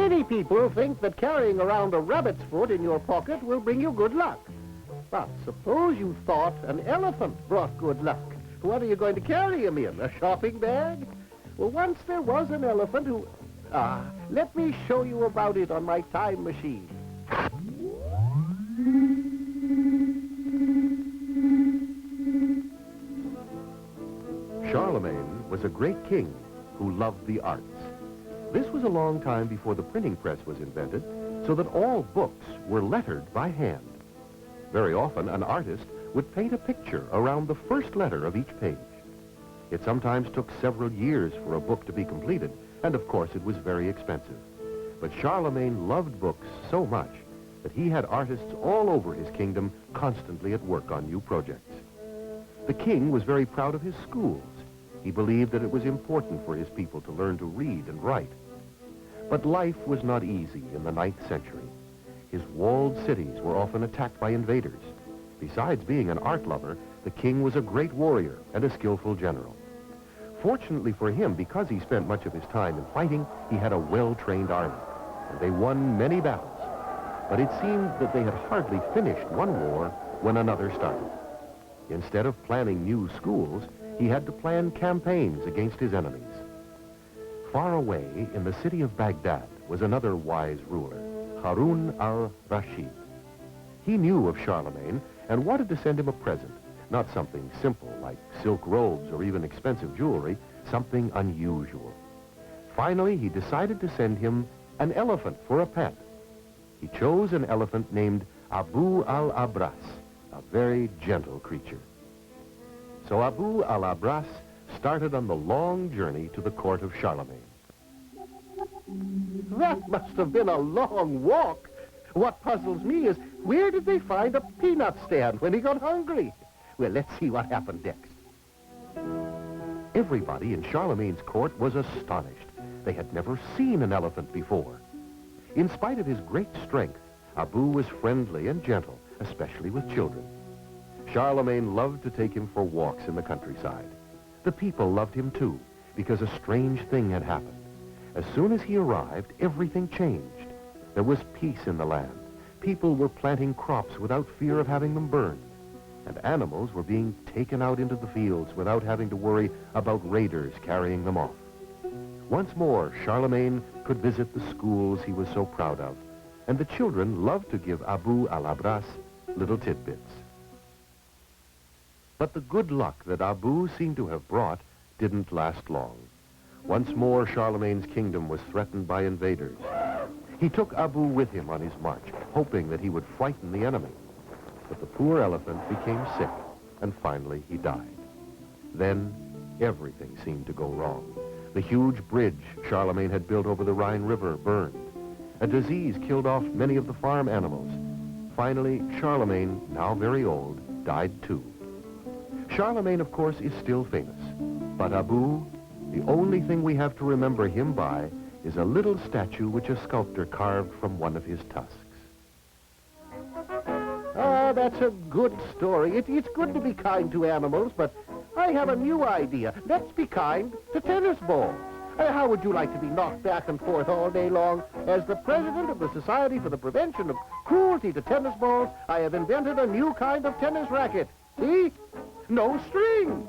Many people think that carrying around a rabbit's foot in your pocket will bring you good luck. But suppose you thought an elephant brought good luck. What are you going to carry him in? A shopping bag? Well, once there was an elephant who... let me show you about it on my time machine. Charlamagne was a great king who loved the arts. This was a long time before the printing press was invented, so that all books were lettered by hand. Very often, an artist would paint a picture around the first letter of each page. It sometimes took several years for a book to be completed, and of course it was very expensive. But Charlamagne loved books so much that he had artists all over his kingdom constantly at work on new projects. The king was very proud of his schools. He believed that it was important for his people to learn to read and write. But life was not easy in the 9th century. His walled cities were often attacked by invaders. Besides being an art lover, the king was a great warrior and a skillful general. Fortunately for him, because he spent much of his time in fighting, he had a well-trained army, and they won many battles. But it seemed that they had hardly finished one war when another started. Instead of planning new schools, he had to plan campaigns against his enemies. Far away in the city of Baghdad was another wise ruler, Harun al-Rashid. He knew of Charlamagne and wanted to send him a present, not something simple like silk robes or even expensive jewelry, something unusual. Finally, he decided to send him an elephant for a pet. He chose an elephant named Abu al-Abras, a very gentle creature. So Abu al-Abras started on the long journey to the court of Charlamagne. That must have been a long walk. What puzzles me is, where did they find a peanut stand when he got hungry? Well, let's see what happened next. Everybody in Charlemagne's court was astonished. They had never seen an elephant before. In spite of his great strength, Abu was friendly and gentle, especially with children. Charlamagne loved to take him for walks in the countryside. The people loved him too, because a strange thing had happened. As soon as he arrived, everything changed. There was peace in the land. People were planting crops without fear of having them burned. And animals were being taken out into the fields without having to worry about raiders carrying them off. Once more, Charlamagne could visit the schools he was so proud of, and the children loved to give Abu al-Abras little tidbits. But the good luck that Abu seemed to have brought didn't last long. Once more, Charlemagne's kingdom was threatened by invaders. He took Abu with him on his march, hoping that he would frighten the enemy. But the poor elephant became sick, and finally he died. Then everything seemed to go wrong. The huge bridge Charlamagne had built over the Rhine River burned. A disease killed off many of the farm animals. Finally, Charlamagne, now very old, died too. Charlamagne, of course, is still famous. But Abu, the only thing we have to remember him by is a little statue which a sculptor carved from one of his tusks. Ah, that's a good story. It's good to be kind to animals, but I have a new idea. Let's be kind to tennis balls. How would you like to be knocked back and forth all day long? As the president of the Society for the Prevention of Cruelty to Tennis Balls, I have invented a new kind of tennis racket. See? No strings.